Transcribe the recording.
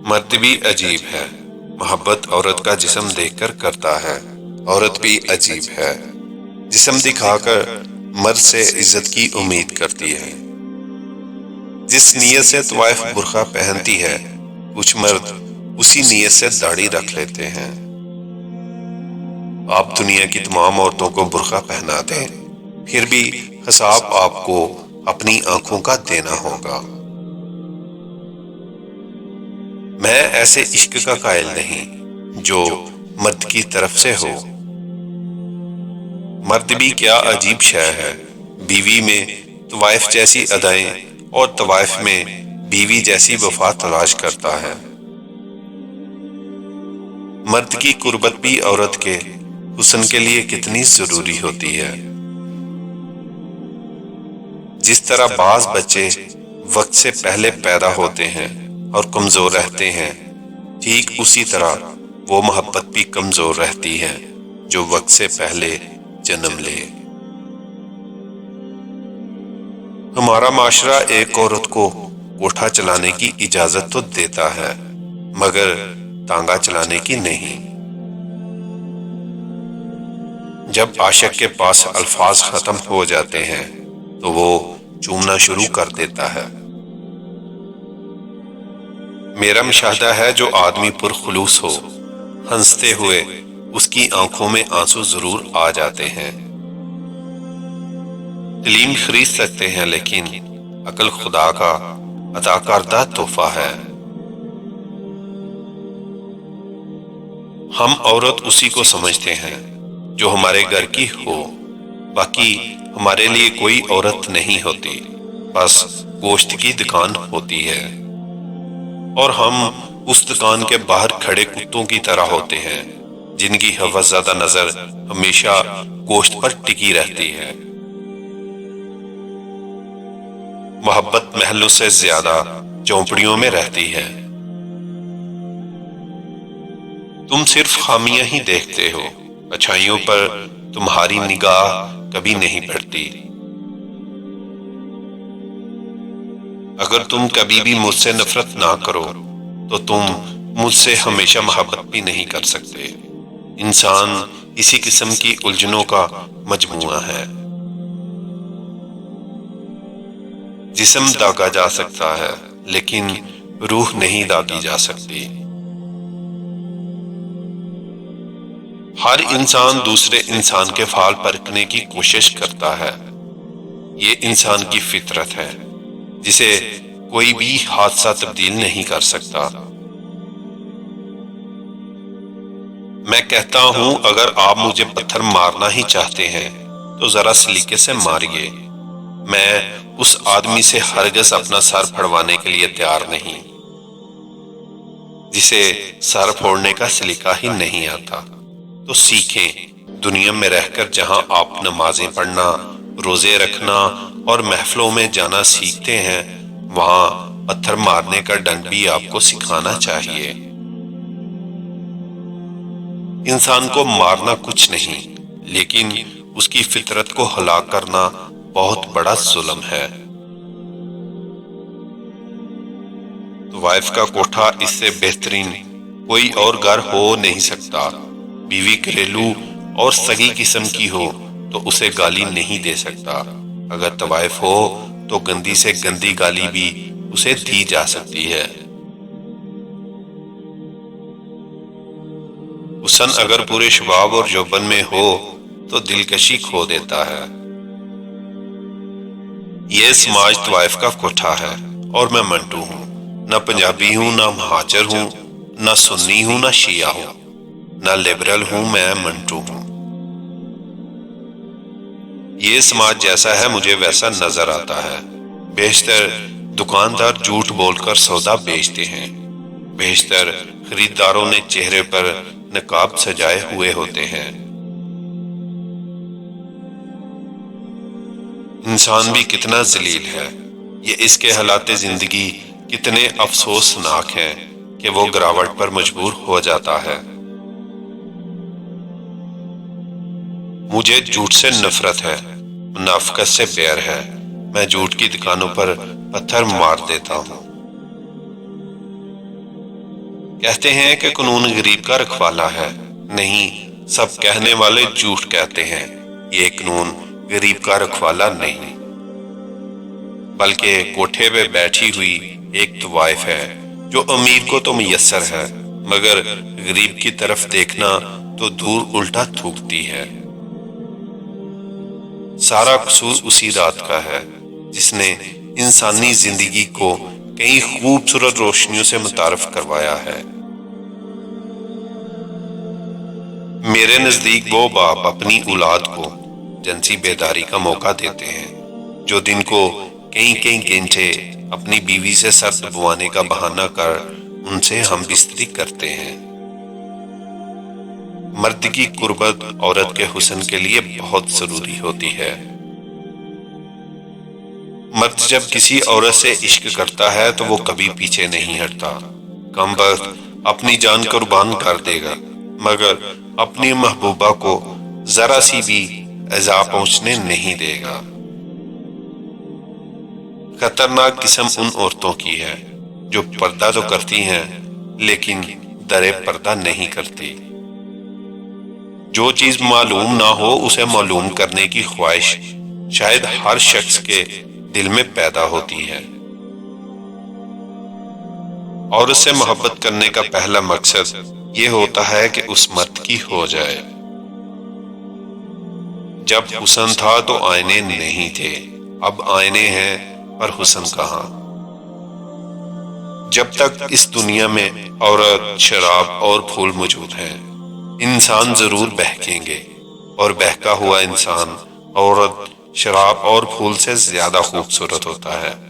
مرد بھی عجیب ہے، محبت عورت کا جسم دیکھ کر کرتا ہے۔ عورت بھی عجیب ہے، جسم دکھا کر مرد سے عزت کی امید کرتی ہے۔ جس نیت سے طوائف برقع پہنتی ہے، کچھ مرد اسی نیت سے داڑھی رکھ لیتے ہیں۔ آپ دنیا کی تمام عورتوں کو برقع پہنا دیں، پھر بھی حساب آپ کو اپنی آنکھوں کا دینا ہوگا۔ میں ایسے عشق کا قائل نہیں جو مرد کی طرف سے ہو۔ مرد بھی کیا عجیب شے ہے، بیوی میں طوائف جیسی ادائیں اور طوائف میں بیوی جیسی وفا تلاش کرتا ہے۔ مرد کی قربت بھی عورت کے حسن کے لیے کتنی ضروری ہوتی ہے۔ جس طرح بعض بچے وقت سے پہلے پیدا ہوتے ہیں اور کمزور رہتے ہیں، ٹھیک اسی طرح وہ محبت بھی کمزور رہتی ہے جو وقت سے پہلے جنم لے۔ ہمارا معاشرہ ایک عورت کو کوٹھا چلانے کی اجازت تو دیتا ہے، مگر تانگا چلانے کی نہیں۔ جب عاشق کے پاس الفاظ ختم ہو جاتے ہیں تو وہ چومنا شروع کر دیتا ہے۔ میرا مشاہدہ ہے جو آدمی پرخلوص ہو، ہنستے ہوئے اس کی آنکھوں میں آنسو ضرور آ جاتے ہیں۔ علم خرید سکتے ہیں لیکن عقل خدا کا عطا کردہ تحفہ ہے۔ ہم عورت اسی کو سمجھتے ہیں جو ہمارے گھر کی ہو، باقی ہمارے لیے کوئی عورت نہیں ہوتی، بس گوشت کی دکان ہوتی ہے، اور ہم اس دکان کے باہر کھڑے کتوں کی طرح ہوتے ہیں جن کی ہوس زدہ نظر ہمیشہ گوشت پر ٹکی رہتی ہے۔ محبت محلوں سے زیادہ جھونپڑیوں میں رہتی ہے۔ تم صرف خامیاں ہی دیکھتے ہو، اچھائیوں پر تمہاری نگاہ کبھی نہیں پڑتی۔ اگر تم کبھی بھی مجھ سے نفرت نہ کرو تو تم مجھ سے ہمیشہ محبت بھی نہیں کر سکتے۔ انسان اسی قسم کی الجھنوں کا مجموعہ ہے۔ جسم داغا جا سکتا ہے لیکن روح نہیں داغی جا سکتی۔ ہر انسان دوسرے انسان کے فال پرکھنے کی کوشش کرتا ہے، یہ انسان کی فطرت ہے جسے کوئی بھی حادثہ تبدیل نہیں کر سکتا۔ میں کہتا ہوں اگر آپ مجھے پتھر مارنا ہی چاہتے ہیں تو ذرا سلیقے سے ماریے، میں اس آدمی سے ہرگز اپنا سر پھڑوانے کے لیے تیار نہیں جسے سر پھوڑنے کا سلیقہ ہی نہیں آتا۔ تو سیکھیں، دنیا میں رہ کر جہاں آپ نمازیں پڑھنا، روزے رکھنا اور محفلوں میں جانا سیکھتے ہیں، وہاں پتھر مارنے کا ڈنگ بھی آپ کو سکھانا چاہیے۔ انسان کو مارنا کچھ نہیں، لیکن اس کی فطرت کو ہلاک کرنا بہت بڑا ظلم ہے۔ طوائف کا کوٹھا اس سے بہترین کوئی اور گھر ہو نہیں سکتا۔ بیوی گھریلو اور سگی قسم کی ہو تو اسے گالی نہیں دے سکتا، اگر طوائف ہو تو گندی سے گندی گالی بھی اسے دی جا سکتی ہے۔ حسن اگر پورے شباب اور یوبن میں ہو تو دلکشی کھو دیتا ہے۔ یہ سماج طوائف کا کوٹھا ہے اور میں منٹو ہوں، نہ پنجابی ہوں، نہ مہاجر ہوں، نہ سنی ہوں، نہ شیعہ ہوں، نہ لبرل ہوں، میں منٹو ہوں۔ یہ سماج جیسا ہے مجھے ویسا نظر آتا ہے۔ بیشتر دکاندار جھوٹ بول کر سودا بیچتے ہیں، بیشتر خریداروں نے چہرے پر نقاب سجائے ہوئے ہوتے ہیں۔ انسان بھی کتنا ذلیل ہے، یہ اس کے حالات زندگی کتنے افسوسناک ہیں کہ وہ گراوٹ پر مجبور ہو جاتا ہے۔ مجھے جھوٹ سے نفرت ہے، منافقت سے بیر ہے، میں جھوٹ کی دکانوں پر پتھر مار دیتا ہوں۔ کہتے ہیں کہ قانون غریب کا رکھوالا ہے، نہیں، سب کہنے والے جھوٹ کہتے ہیں، یہ قانون غریب کا رکھوالا نہیں، بلکہ کوٹھے پہ بیٹھی ہوئی ایک طوائف ہے جو امیر کو تو میسر ہے، مگر غریب کی طرف دیکھنا تو دور الٹا تھوکتی ہے۔ سارا قصور اسی رات کا ہے جس نے انسانی زندگی کو کئی خوبصورت روشنیوں سے متعارف کروایا ہے۔ میرے نزدیک وہ باپ اپنی اولاد کو جنسی بیداری کا موقع دیتے ہیں جو دن کو کئی گھنٹے اپنی بیوی سے سر دبوانے کا بہانہ کر ان سے ہم بستری کرتے ہیں۔ مرد کی قربت عورت کے حسن کے لیے بہت ضروری ہوتی ہے۔ مرد جب کسی عورت سے عشق کرتا ہے تو وہ کبھی پیچھے نہیں ہٹتا، کم وقت اپنی جان قربان کر دے گا، مگر اپنی محبوبہ کو ذرا سی بھی ایذا پہنچنے نہیں دے گا۔ خطرناک قسم ان عورتوں کی ہے جو پردہ تو کرتی ہیں لیکن درِ پردہ نہیں کرتی۔ جو چیز معلوم نہ ہو اسے معلوم کرنے کی خواہش شاید ہر شخص کے دل میں پیدا ہوتی ہے۔ اور اس سے محبت کرنے کا پہلا مقصد یہ ہوتا ہے کہ اس مرد کی ہو جائے۔ جب حسن تھا تو آئینے نہیں تھے، اب آئینے ہیں پر حسن کہاں۔ جب تک اس دنیا میں عورت، شراب اور پھول موجود ہیں، انسان ضرور بہکیں گے، اور بہکا ہوا انسان عورت، شراب اور پھول سے زیادہ خوبصورت ہوتا ہے۔